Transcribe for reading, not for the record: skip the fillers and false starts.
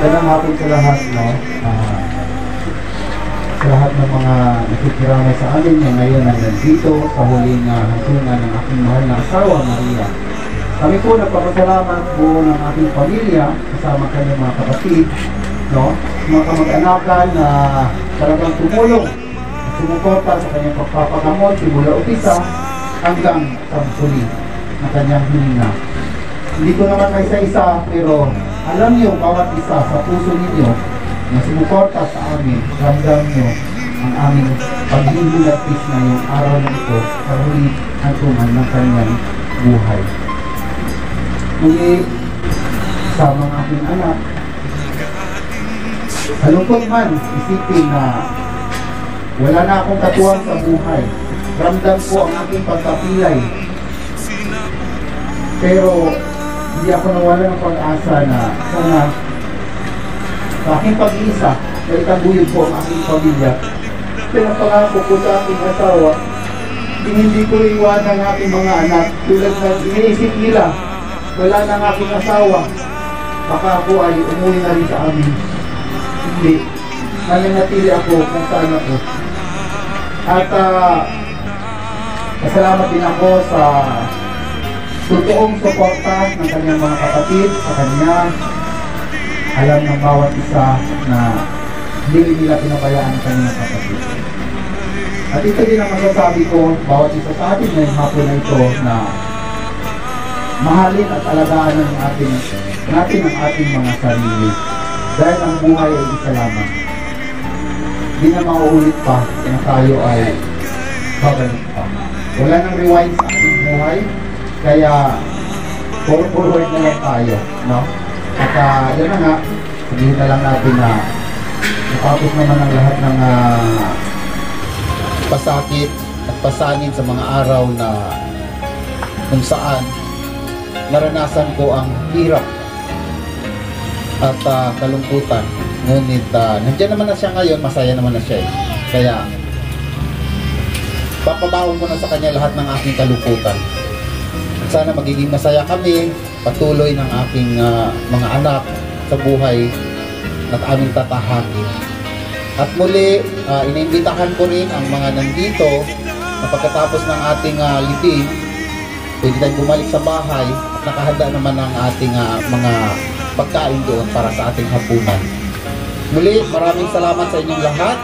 Magandang hapon sa lahat, no? Sa lahat ng mga nakikiramay sa amin na ngayon ay nandito sa huling hantungan ng aking mahal na asawa, Maria. Kami po nagpapasalamat buo ng aking pamilya kasama kanyang mga kapatid, no? Mga kamag-anakan na talagang tumulong at sumuporta sa kanyang pagpapagamot simula umpisa hanggang sa huli na kanyang hininga. Hindi ko naman kaisa-isa, pero alam niyo, bawat isa sa puso ninyo na sumuporta sa amin, ramdam niyo ang aming paghihilapis na yung araw na ito sa huli hantungan ng kanyang buhay. Muli, sa mga aking anak, halungkot man isipin na wala na akong katuwang sa buhay. Ramdam ko ang aking pagkapilay. Pero hindi ako nawala ng pag-asa na sana sa aking pag-iisa na itaguyod ko ang aking pamilya. Pinapangako ko sa aking asawa, hindi ko iwanan ang aking mga anak tulad ng iniisip nila. Wala na ang aking asawa, baka ako ay umuwi na rin sa amin. Hindi, nananatili ako kung saan ako. At pasalamat din ako sa totoong suporta ng kanyang mga kapatid sa kanya. Alam ng bawat isa na hindi nila pinabayaan ang kanyang kapatid. At ito din ang masasabi ko, bawat isa sa atin ngayong hapon na ito, na mahalin at alagaan ng natin ang ating mga sarili. Dahil ang buhay ay isa lamang. Hindi na mauulit pa na tayo ay babalik pa. Wala nang rewind sa ating buhay. Kaya, forward na lang tayo, no? At yan na nga, sabihin na lang natin na natapos naman ang lahat ng pasakit at pasanin sa mga araw na kung saan naranasan ko ang hirap at kalungkutan. Ngunit nandiyan naman na siya ngayon, masaya naman na siya eh. Kaya, papabawon ko na sa kanya lahat ng aking kalungkutan. Sana magiging masaya kami, patuloy ng aking mga anak sa buhay at aming tatahakin. At muli, iniimbitahan ko rin ang mga nandito na pagkatapos ng ating libing, pwede tayong bumalik sa bahay at nakahanda naman ang ating mga pagkain doon para sa ating hapunan. Muli, maraming salamat sa inyong lahat.